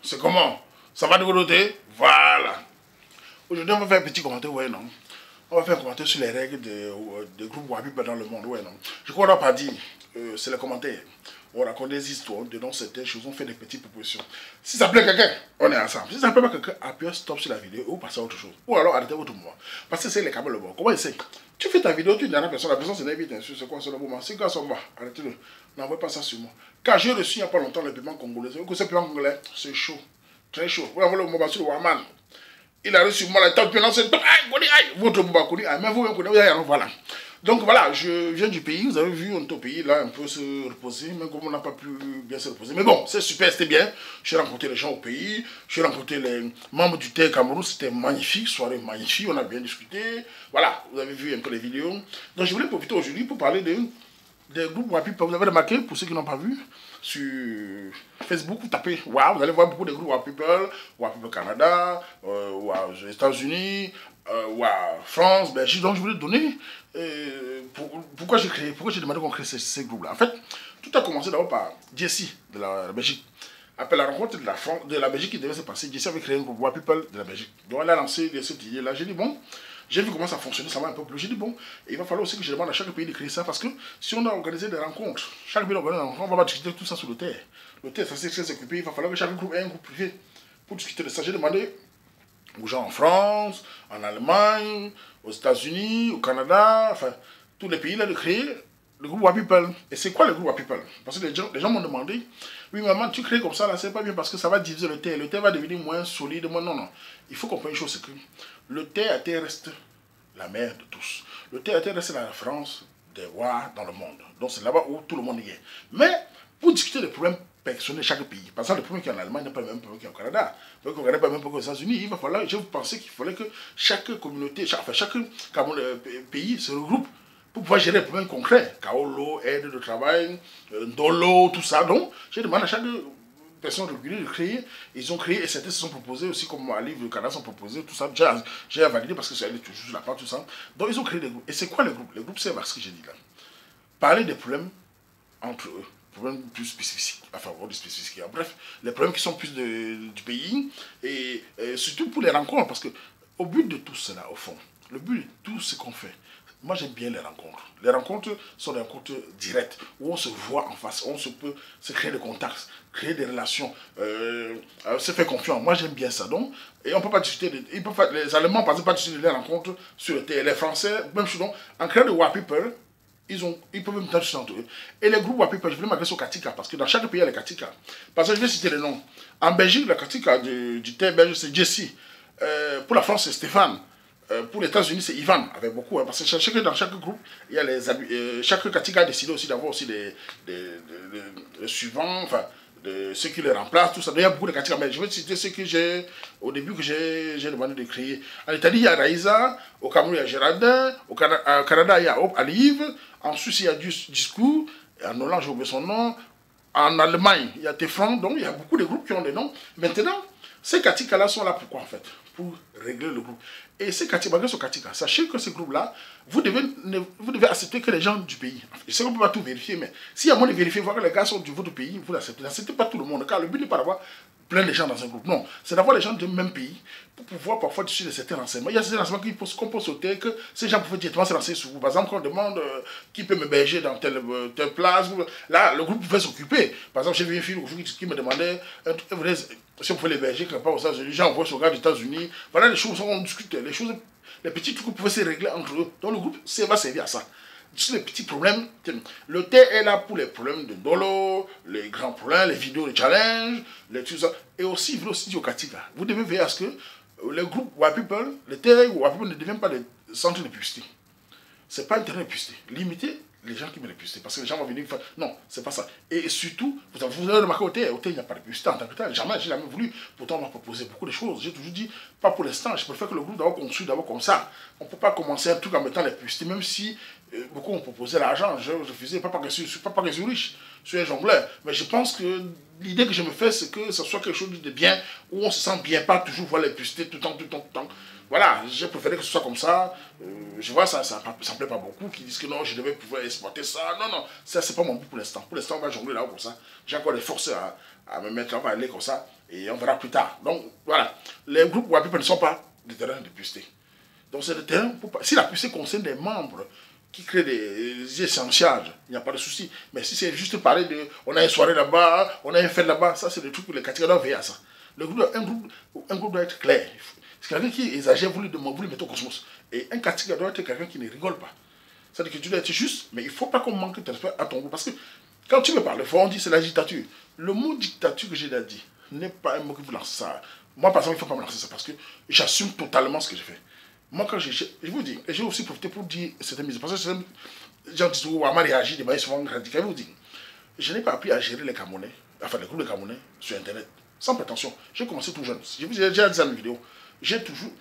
C'est comment? Ça va de votre côté? Voilà. Aujourd'hui, on va faire un petit commentaire, ouais, non? On va faire un commentaire sur les règles des groupes Wahhabistes dans le monde, ouais, non? Je crois qu'on n'a pas dit, c'est les commentaires. On raconte des histoires, on dénonce certaines choses, on fait des petites propositions. Si ça plaît quelqu'un, on est ensemble. Si ça ne plaît pas quelqu'un, appuyez stop sur la vidéo ou passez à autre chose. Ou alors arrêtez votre mouvement. Parce que c'est les câbles le bon. Comment essaye? Tu fais ta vidéo, tu dis à la personne c'est vite, c'est quoi, c'est le moment. C'est quoi son bas? Arrêtez-le. N'envoie pas ça sur moi. Car j'ai reçu il n'y a pas longtemps le paiement congolais. Vous savez que ce paiement congolais, c'est chaud. Très chaud. Vous envoyez le moment sur le Waman. Il a reçu moi la table, c'est votre Bouba Kouni, mais vous, voilà. Donc voilà, je viens du pays, vous avez vu, on est au pays, là, un peu se reposer, même comme on n'a pas pu bien se reposer. Mais bon, c'est super, c'était bien. J'ai rencontré les gens au pays, j'ai rencontré les membres du TER Cameroun, c'était magnifique, soirée magnifique, on a bien discuté. Voilà, vous avez vu un peu les vidéos. Donc je voulais profiter aujourd'hui pour parler des groupes Wahhabistes. Vous avez remarqué, pour ceux qui n'ont pas vu, sur Facebook, vous tapez Wow, vous allez voir beaucoup de groupes Wahhabistes Canada, aux États-Unis, France, Belgique. Donc je voulais donner pourquoi j'ai demandé qu'on crée ces groupes-là. En fait, tout a commencé d'abord par Jessie de la Belgique. Après la rencontre de la Belgique qui devait se passer, Jessie avait créé un groupe Wahhabistes de la Belgique. Donc elle a lancé cette idée-là. J'ai dit bon, j'ai vu comment ça fonctionnait, ça va un peu plus. J'ai dit bon, il va falloir aussi que je demande à chaque pays de créer ça parce que si on a organisé des rencontres, chaque pays organise des rencontres, on va pas discuter tout ça sur le terre. Le terre, ça c'est très occupé, il va falloir que chaque groupe ait un groupe privé pour discuter de ça. J'ai demandé aux gens en France, en Allemagne, aux États-Unis, au Canada, enfin, tous les pays là de créer le groupe Wahhabistes. Et c'est quoi le groupe Wahhabistes? Parce que les gens m'ont demandé, oui maman, tu crées comme ça là, c'est pas bien parce que ça va diviser le terre va devenir moins solide. Moi non, non. Il faut comprendre une chose, c'est que le terre reste la mère de tous. Le terre reste la France des rois dans le monde. Donc c'est là-bas où tout le monde y est. Mais pour discuter des problèmes personnels de chaque pays, par exemple le problème qui est en Allemagne n'est pas le même problème qu'il y a au Canada, le problème n'est pas le même problème qu'aux États-Unis, il va falloir, je pensais qu'il fallait que chaque communauté, chaque pays se regroupe pour pouvoir gérer les problèmes concrets. Kaolo, aide de travail, Ndolo, tout ça. Donc j'ai demandé à chaque personne régulière de créer, ils ont créé et certains se sont proposés aussi, comme à livre, le Canada sont proposés, tout ça. J'ai validé parce que c'est toujours sur la part, tout ça. Donc ils ont créé des groupes. Et c'est quoi les groupes? Les groupes, c'est ce que j'ai dit là. Parler des problèmes entre eux, problèmes plus spécifiques, enfin, des spécifiques. Bref, les problèmes qui sont plus du pays, et surtout pour les rencontres, parce que au but de tout cela, au fond, le but de tout ce qu'on fait, moi j'aime bien les rencontres. Les rencontres sont des rencontres directes, où on se voit en face, on peut se créer des contacts, créer des relations, se faire confiance. Moi j'aime bien ça. Donc, et on ne peut pas discuter, les Allemands ne peuvent pas discuter des rencontres sur le terrain. Les Français, même chose, donc, en créant des Wahhabistes, ils peuvent même discuter entre eux. Et les groupes Wahhabistes, je voulais m'adresser au Katika, parce que dans chaque pays il y a les Katika. Parce que je vais citer les noms. En Belgique, le Katika du terre belge, c'est Jessie. Pour la France, c'est Stéphane. Pour les États-Unis, c'est Ivan, avec beaucoup. Hein, parce que dans chaque groupe, il y a chaque Katika a décidé aussi d'avoir aussi des suivants, enfin, ceux qui les remplacent, tout ça. Donc, il y a beaucoup de Katika. Mais je vais citer ceux que au début, que j'ai demandé de créer. En Italie, il y a Raïsa. Au Cameroun, il y a Géraldin. Au Canada, il y a Hope Alive. En Suisse, il y a Discours. En Hollande, j'ai oublié son nom. En Allemagne, il y a Tefran. Donc, il y a beaucoup de groupes qui ont des noms. Maintenant, ces Katika-là sont là pourquoi, en fait? Pour régler le groupe. Et ces Katika, malgré ce Katika, sachez que ces groupes-là, vous devez accepter que les gens du pays, je sais qu'on ne peut pas tout vérifier, mais s'il y a moyen de vérifier, voir que les gars sont du votre pays, vous l'acceptez. N'acceptez pas tout le monde, car le but n'est pas d'avoir plein de gens dans un groupe. Non, c'est d'avoir les gens du même pays pour pouvoir parfois discuter de certains renseignements. Il y a certains renseignements qu'on peut sauter, que ces gens peuvent directement se renseigner sur vous. Par exemple, quand on demande qui peut m'héberger dans telle place, là, le groupe pouvait s'occuper. Par exemple, j'ai vu une fille qui me demandait si on pouvait l'héberger quelque part aux États-Unis. Les gens envoient sur le gars des États-Unis. Voilà les choses qu'on discute, les petits trucs pouvaient se régler entre eux. Donc le groupe va servir à ça. Sur les petits problèmes, le thé est là pour les problèmes de Dolo, les grands problèmes, les vidéos, les challenges, tout ça. Et aussi, il veut aussi dire au Katika, vous devez veiller à ce que les groupes Wahhabistes, les terrains Wahhabistes ne deviennent pas des centres de publicité. Ce n'est pas un terrain de publicité. Limitez les gens qui me les publicité. Parce que les gens vont venir faire. Non, c'est pas ça. Et surtout, vous avez remarqué au thé, il n'y a pas de publicité en tant que tel. Jamais, j'ai jamais voulu. Pourtant, on m'a proposé beaucoup de choses. J'ai toujours dit, pas pour l'instant. Je préfère que le groupe d'abord construise d'abord comme ça. On ne peut pas commencer un truc en mettant les publicités, même si beaucoup ont proposé l'argent. Je refusais, pas parce que je suis riche, je suis un jongleur. Mais je pense que l'idée que je me fais, c'est que ce soit quelque chose de bien, où on se sent bien, pas toujours voir les publicités tout le temps, tout le temps, tout le temps. Voilà, j'ai préféré que ce soit comme ça. Je vois ça me plaît pas beaucoup, qui disent que non, je devais pouvoir exploiter ça. Non, non, ça c'est pas mon but pour l'instant. Pour l'instant, on va jongler là comme ça. J'ai encore des forces à me mettre, on va aller comme ça, et on verra plus tard. Donc, voilà. Les groupes Wapipa ne sont pas des terrains de puceté. Donc, c'est des terrains, si la puceté concerne des membres qui créent des échanges, il n'y a pas de souci. Mais si c'est juste parler de, on a une soirée là-bas, on a une fête là-bas, ça c'est des trucs pour les catégories doivent veiller à ça. Un groupe doit être clair. C'est quelqu'un qui exagère, vous le mettez au cosmos. Et un catégorie doit être quelqu'un qui ne rigole pas. C'est-à-dire que tu dois être juste, mais il ne faut pas qu'on manque de respect à ton groupe. Parce que quand tu me parles fort, on dit c'est la dictature. Le mot dictature que j'ai déjà dit n'est pas un mot qui vous lance ça. Moi, par exemple, il ne faut pas me lancer ça parce que j'assume totalement ce que je fais. Moi, quand je vous dis, et j'ai aussi profité pour dire certaines mises. Parce que certains gens disent, oh, Amar réagit de manière souvent radicale. Je vous dis, je n'ai pas appris à gérer les Camerounais, enfin les groupes de Camerounais sur Internet, sans prétention. J'ai commencé tout jeune. Je vous ai déjà dit ça dans mes vidéos. J'ai toujours,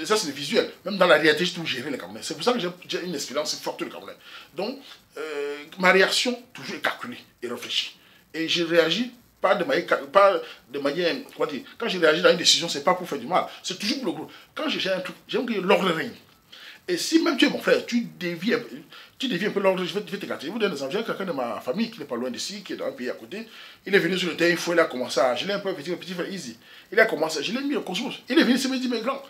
ça c'est le visuel, même dans la réalité, j'ai toujours géré les Camerounais. C'est pour ça que j'ai une expérience forte de Camerounais. Donc, ma réaction, toujours est calculée et réfléchie. Et je réagis pas de manière, comment dire, quand je réagis dans une décision, c'est pas pour faire du mal, c'est toujours pour le groupe. Quand je gère un truc, j'aime que l'ordre règne. Et si même tu es mon frère, tu dévies un peu l'ordre, je vais te gâter. Je vous donne des exemples. J'ai quelqu'un de ma famille qui n'est pas loin d'ici, qui est dans un pays à côté. Il est venu sur le terrain, il a commencé à. Je l'ai un peu petit frère easy. Il a commencé, je l'ai mis au cosmos. Il est venu, il me dit, mais grand,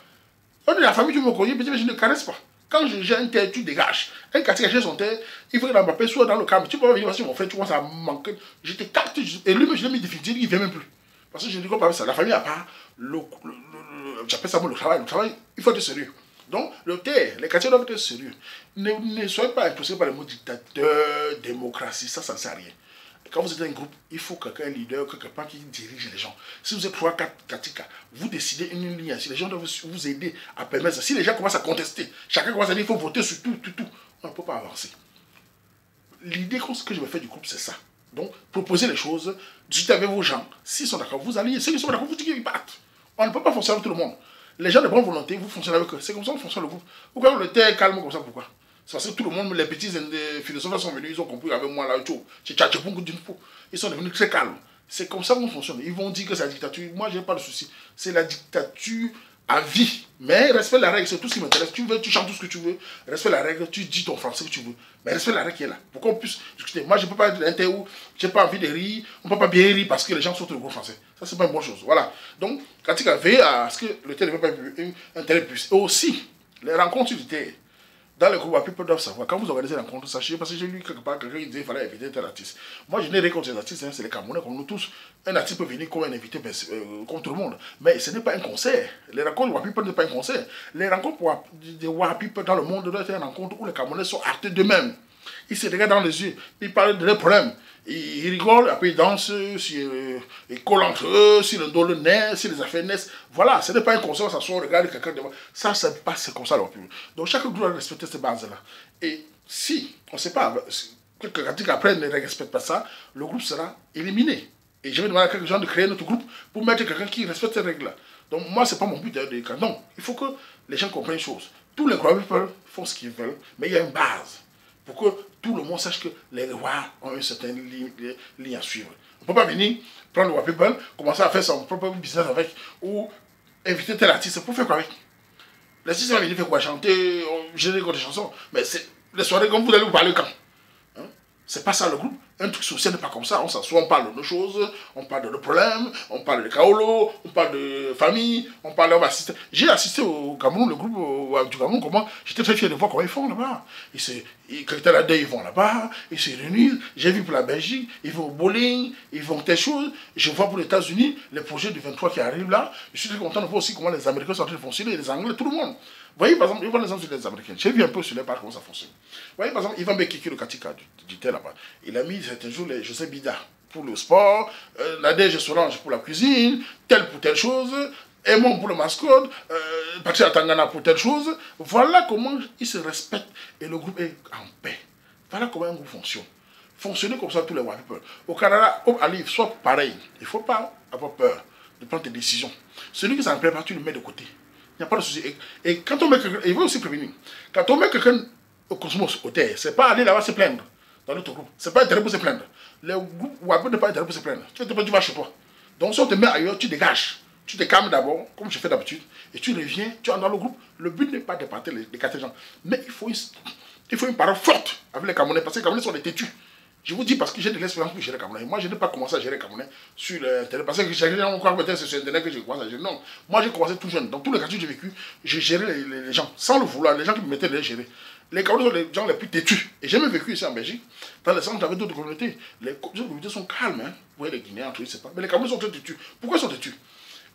on est la famille, tu me connais, mais je ne caresse pas. Quand j'ai un terre, tu dégages. Un quartier caché son terre, il faut que la paix soit dans le calme. Tu peux pas venir voir mon frère, tu commences à manquer. Je te capte, et lui, je l'ai mis définitivement, il ne vient même plus. Parce que je ne rigole pas avec ça. La famille n'a pas j'appelle ça le travail. Le travail, il faut être sérieux. Donc, le terre, les quartiers doivent être sérieux. Ne soyez pas impressionnés par les mots dictateur, démocratie, ça ne sert à rien. Quand vous êtes un groupe, il faut quelqu'un, un leader, quelqu'un qui dirige les gens. Si vous êtes 3, 4 katika, vous décidez une ligne. Si les gens doivent vous aider à permettre ça. Si les gens commencent à contester, chacun commence à dire qu'il faut voter sur tout, on ne peut pas avancer. L'idée que je me fais du groupe, c'est ça. Donc, proposez les choses, discutez avec vos gens. S'ils sont d'accord, vous allez. Ceux qui sont d'accord, vous dites qu'ils partent. On ne peut pas fonctionner avec tout le monde. Les gens de bonne volonté, vous fonctionnez avec eux. C'est comme ça qu'on fonctionne le groupe. Pourquoi le terre est calme comme ça? Pourquoi? C'est parce que tout le monde, les petits philosophes sont venus, ils ont compris avec moi là, ils sont devenus très calmes. C'est comme ça qu'on fonctionne. Ils vont dire que c'est la dictature. Moi, je n'ai pas de souci. C'est la dictature à vie. Mais respecte la règle, c'est tout ce qui m'intéresse. Tu veux, tu chantes tout ce que tu veux. Respecte la règle, tu dis ton français que tu veux. Mais respecte la règle qui est là. Pour qu'on puisse discuter. Moi, je ne peux pas être inter où je n'ai pas envie de rire. On ne peut pas bien rire parce que les gens sont le gros français. Ça, c'est pas une bonne chose. Voilà. Donc, quand tu as veillé à ce que le terre ne veut pas un tel plus. Et aussi, les rencontres du terre. Dans les groupes, people doivent savoir. Quand vous organisez la rencontre, sachez, parce que j'ai lu quelque part quelqu'un qui disait qu'il fallait inviter tel artiste. Moi, je n'ai rien contre les artistes, hein, c'est les Camerounais comme nous tous. Un artiste peut venir comme un invité, comme tout le monde. Mais ce n'est pas un concert. Les rencontres de Wapipa ne sont pas un concert. Les rencontres de Wapipa dans le monde doivent être une rencontre où les Camerounais sont actés d'eux-mêmes. Ils se regardent dans les yeux, ils parlent de leurs problèmes. Ils rigolent, après ils dansent, ils collent entre eux, si le dos le naît, si les affaires naissent. Voilà, ce n'est pas un concert, ça soit on regarde quelqu'un devant. Ça passe comme ça. Donc chaque groupe doit respecter ces bases-là. Et si, on ne sait pas, qu'après ne respecte pas ça, le groupe sera éliminé. Et je vais demander à quelques gens de créer notre groupe pour mettre quelqu'un qui respecte ces règles-là. Donc moi, ce n'est pas mon but de non, il faut que les gens comprennent une chose. Tous les groupes font ce qu'ils veulent, mais il y a une base. Pour que tout le monde sache que les rois ont une certaine ligne à suivre. On ne peut pas venir prendre le Wapipa, commencer à faire son propre business avec, ou inviter tel artiste pour faire quoi avec. L'artiste va venir faire quoi? Chanter, gérer des chansons. Mais c'est les soirées comme vous allez vous parler quand? Hein? C'est pas ça le groupe. Un truc social n'est pas comme ça. On s'assoit, on parle de nos choses, on parle de nos problèmes, on parle de Kaolo, on parle de famille, on parle de... J'ai assisté au Cameroun, le groupe du Cameroun, comment j'étais très fier de voir comment ils font là-bas. Quand ils là-dedans, ils vont là-bas, ils se réunissent. J'ai vu pour la Belgique, ils vont au bowling, ils vont telle chose. Je vois pour les États-Unis, les projets du 23 qui arrivent là. Je suis très content de voir aussi comment les Américains sont en train de fonctionner, les Anglais, tout le monde. Vous voyez, par exemple, je vois les exemples des Américains. J'ai vu un peu sur les parcs comment ça fonctionne. Vous voyez, par exemple, Ivan Bekiki, le Katika du thé là-bas. Il a mis certains jours les José Bida pour le sport, Nadège Solange pour la cuisine, tel pour telle chose, Aimon pour le mascotte, Patrick Atangana pour telle chose. Voilà comment ils se respectent et le groupe est en paix. Voilà comment un groupe fonctionne. Fonctionner comme ça tous les Wapipa. Au Canada, au Ali, soit pareil. Il ne faut pas avoir peur de prendre des décisions. Celui qui s'en plaît pas, tu le mets de côté. Il n'y a pas de souci. Et quand on met quelqu'un, il faut aussi prévenir, quand on met quelqu'un au cosmos, au terre, c'est pas aller là-bas se plaindre dans notre groupe. C'est pas intérêt pour se plaindre. Le groupe Wapipa n'est pas intérêt pour se plaindre. Tu vas chez toi. Donc si on te met ailleurs, tu dégages. Tu te calmes d'abord, comme je fais d'habitude, et tu reviens, tu entres dans le groupe. Le but n'est pas de partir les quatre gens. Mais il faut une parole forte avec les Camerounais, parce que les Camerounais sont des têtus. Je vous dis parce que j'ai de l'expérience pour gérer les Camerounais. Moi, je n'ai pas commencé à gérer les Camerounais sur Internet. Parce que j'ai encore peut-être c'est sur Internet que j'ai commencé à gérer. Non, moi j'ai commencé tout jeune. Dans tous les quartiers que j'ai vécu, j'ai géré les gens sans le vouloir. Les gens qui me mettaient de les gérer. Les Camerounais sont les gens les plus têtus. Et j'ai même vécu ici en Belgique. Dans le centre, j'avais d'autres communautés. Les autres communautés sont calmes. Hein. Vous voyez les Guinéens, entre eux, c'est pas. Mais les Camerounais sont très têtus. Pourquoi ils sont têtus?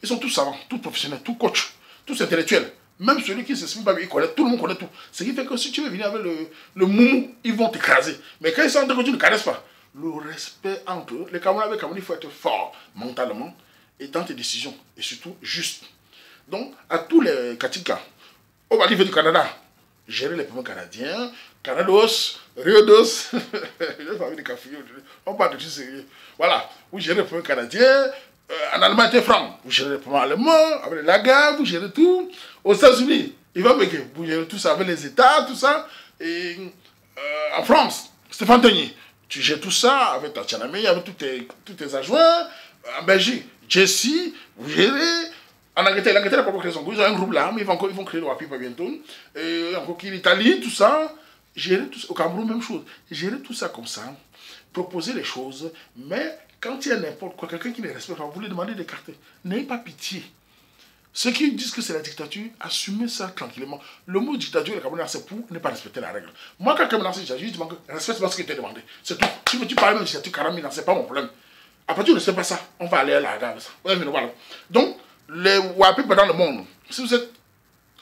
Ils sont tous savants, tous professionnels, tous coachs, tous intellectuels. Même celui qui ne s'exprime pas, il connaît, tout le monde connaît tout. Ce qui fait que si tu veux venir avec le moumou, ils vont t'écraser. Mais quand ils sentent que tu ne caresses pas, le respect entre eux, les Camerounais avec Camerounais, il faut être fort mentalement et dans tes décisions. Et surtout, juste. Donc, à tous les Katika, au niveau du Canada, gérer les problèmes canadiens, Canados, Riodos, on parle de tout sérieux. Voilà, vous gérez les problèmes canadiens. En Allemagne, c'est franc. Vous gérez les problèmes allemands, avec les lagards, vous gérez tout. Aux États-Unis, il va payer. Vous gérez tout ça avec les États, tout ça. Et en France, Stéphane Tenier, tu gères tout ça avec ta Tchanamé, avec tous tes adjoints. En Belgique, Jesse, vous gérez. En Angleterre, l'Angleterre n'a pas créé son groupe. Ils ont un groupe là, mais ils vont créer le Wapipa bientôt. Encore l'Italie, tout ça. Gérer tout ça. Au Cameroun, même chose. Gérer tout ça comme ça. Proposer les choses, mais quand il y a n'importe quoi, quelqu'un qui ne respecte pas, vous lui demandez d'écarter. N'ayez pas pitié. Ceux qui disent que c'est la dictature, assumez ça tranquillement. Le mot dictature, le Cameroun, c'est pour ne pas respecter la règle. Moi, quand quelqu'un me lance une dictature, je dis respecte pas ce qui t'est demandé. C'est tout. Si tu parles de dictature, carrément, c'est pas mon problème. Après, tu ne sais pas ça. On va aller à la gare. Voilà. Donc, les Wapipa dans le monde, si vous êtes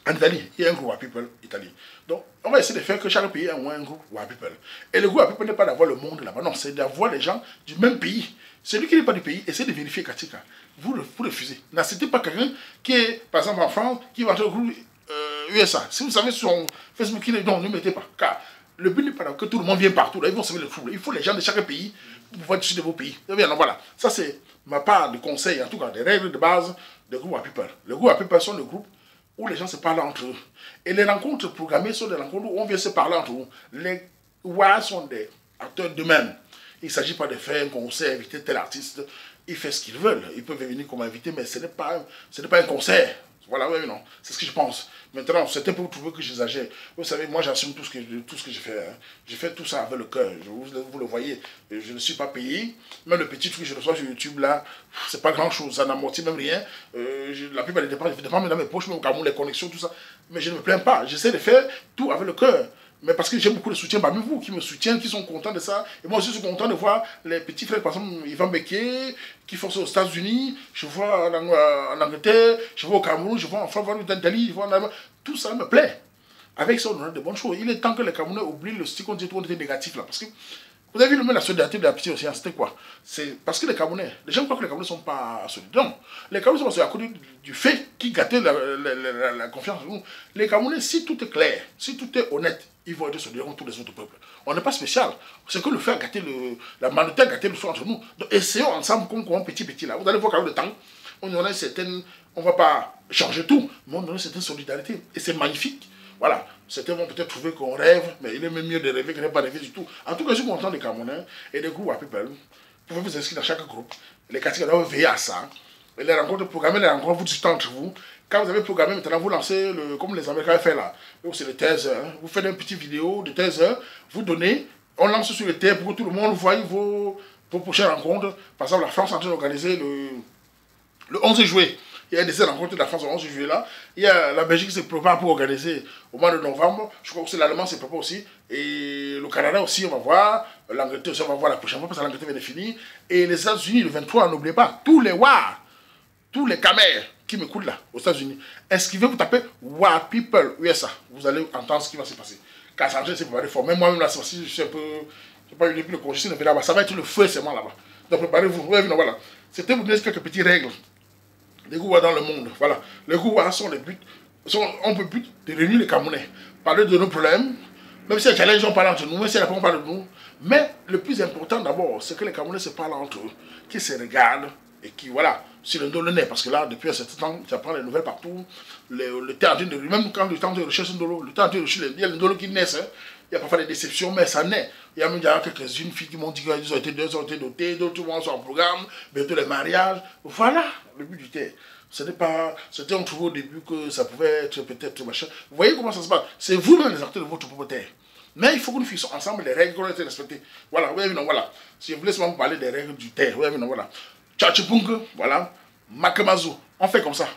en Italie, il y a un groupe Wapipa Italie. Donc, on va essayer de faire que chaque pays ait au moins un groupe Wapipa. Et le groupe Wapipa n'est pas d'avoir le monde là-bas, non, c'est d'avoir les gens du même pays. Celui qui n'est pas du pays, essayez de vérifier Katika. Vous refusez. N'acceptez pas quelqu'un qui est, par exemple, en France, qui va entrer au groupe USA. Si vous savez sur Facebook, non, ne mettez pas. Car le but n'est pas que tout le monde vienne partout. Là, ils vont se mettre le trouble. Il faut les gens de chaque pays pour pouvoir discuter de vos pays. Et bien, voilà. Ça, c'est ma part de conseil, en tout cas, des règles de base des groupes Wapipa. Les groupes Wapipa sont le groupe où les gens se parlent entre eux. Et les rencontres programmées sont des rencontres où on vient se parler entre eux. Les WA sont des acteurs d'eux-mêmes. Il ne s'agit pas de faire un concert, inviter tel artiste. Ils font ce qu'ils veulent. Ils peuvent venir comme invité, mais ce n'est pas un concert. Voilà, oui, non. C'est ce que je pense. Maintenant, c'était pour trouver que j'exagère. Vous savez, moi, j'assume tout ce que je fais. Hein. Je fais tout ça avec le cœur. Vous le voyez. Je ne suis pas payé. Même le petit truc que je reçois sur YouTube, là, c'est pas grand-chose. Ça n'amortit même rien. La plupart des dépenses, je fais dans mes poches, même au Cameroun, les connexions, tout ça. Mais je ne me plains pas. J'essaie de faire tout avec le cœur. Mais parce que j'ai beaucoup de soutien parmi vous qui me soutiennent, qui sont contents de ça. Et moi aussi, je suis content de voir les petits frères, par exemple, Yvan Becké, qui font ça aux États-Unis. Je vois en Angleterre, je vois au Cameroun, je vois en France, je vois en Italie, je vois en Allemagne. Tout ça me plaît. Avec ça, on a de bonnes choses. Il est temps que les Camerounais oublient le style qu'on dit tout était négatif là. Parce que vous avez vu le la solidarité de la petite océan, c'était quoi? C'est parce que les Camerounais, les gens croient que les Camerounais ne sont pas solidaires. Non, les Camerounais sont à cause du fait qu'ils gâtaient la confiance en nous. Les Camerounais, si tout est clair, si tout est honnête, ils vont être solidaires comme tous les autres peuples. On n'est pas spécial. C'est que le fait gâter la malhonnêteté a gâté le choix entre nous. Donc essayons ensemble comme petit là. Vous allez voir qu'avec le temps, on aura certaines, on ne va pas changer tout, mais on aura une certaine solidarité. Et c'est magnifique. Voilà. Certains vont peut-être trouver qu'on rêve, mais il est même mieux de rêver que de ne pas rêver du tout. En tout cas, je suis content des Camerounais et des groupes à people. Vous pouvez vous inscrire dans chaque groupe. Les catégories doivent veiller à ça. Et les rencontres, programmer les rencontres, vous discutez entre vous. Quand vous avez programmé, maintenant vous lancez, comme les Américains font là. C'est le 13 heures. Vous faites une petite vidéo de 13 heures, vous donnez, on lance sur le terre pour que tout le monde voie vos prochaines rencontres. Par exemple, la France est en train d'organiser le 11 juillet. Il y a des rencontres de la France le 11 juillet là. Il y a la Belgique qui se prépare pour organiser au mois de novembre. Je crois que c'est l'Allemand qui se prépare aussi. Et le Canada aussi, on va voir. L'Angleterre aussi, on va voir la prochaine fois parce que l'Angleterre vient de finir. Et les États-Unis, le 23, n'oubliez pas, tous les WA, tous les camers qui m'écoutent là, aux États-Unis, inscrivez, vous tapez WA People USA. Vous allez entendre ce qui va se passer. Car ça c'est préparé fort. Même moi-même là, je suis un peu. Je n'ai pas eu depuis le congé, là-bas. Ça va être le feu et là-bas. Donc préparez-vous. Voilà. C'était vous donner quelques petites règles. Les Gouas dans le monde, voilà. Les Gouas sont les buts, ont pour but de réunir les Camerounais, parler de nos problèmes, même si les challenges on parle entre nous, même si les on parle de nous. Mais le plus important d'abord, c'est que les Camerounais se parlent entre eux, qu'ils se regardent et qui, voilà, sur le dos le nez. Parce que là, depuis un certain temps, tu apprends les nouvelles partout. Le temps de même quand le temps de rechercher un dolo, le temps de rechercher, il y a le dolo qui naissent. Hein. Il y a parfois des déceptions, mais ça naît. Il y a même quelques-unes filles qui m'ont dit qu'elles ont été dotées, d'autres sont en programme, bientôt les mariages. Voilà le but du terre. Ce n'est pas. C'était on trouvait au début que ça pouvait être peut-être machin. Vous voyez comment ça se passe? C'est vous-même les acteurs de votre propre terre. Mais il faut que nous fixons ensemble les règles qui ont été respectées. Voilà, oui, non, voilà. Si je voulais seulement parler des règles du terre, oui, non, voilà. Tchatchipunk, voilà. Makamazu, on fait comme ça.